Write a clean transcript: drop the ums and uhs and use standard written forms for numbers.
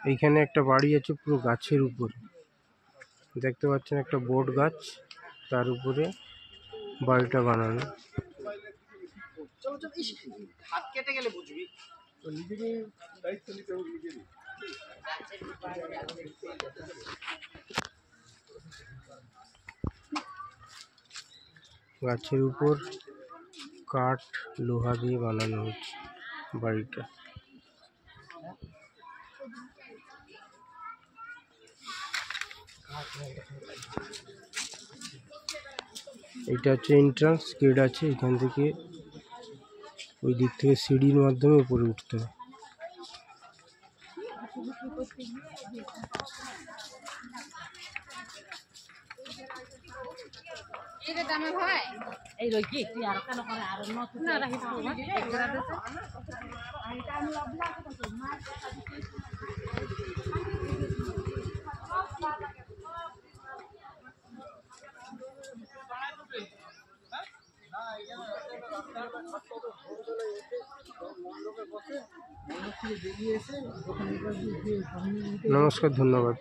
এইখানে একটা বাড়ি আছে পুরো গাছের উপরে, দেখতে পাচ্ছেন একটা বট গাছ, তার উপরে বাড়িটা বানানো। হাত কেটে গেলে বুঝবি। গাছের উপর কাঠ লোহা দিয়ে বানানো হচ্ছে বাড়িটা। এটা হচ্ছে এন্ট্রান্স গেট আছে, এখান থেকে ওই দিক থেকে সিঁড়ির মাধ্যমে উপরে উঠতে হয়। নমস্কার, ধন্যবাদ।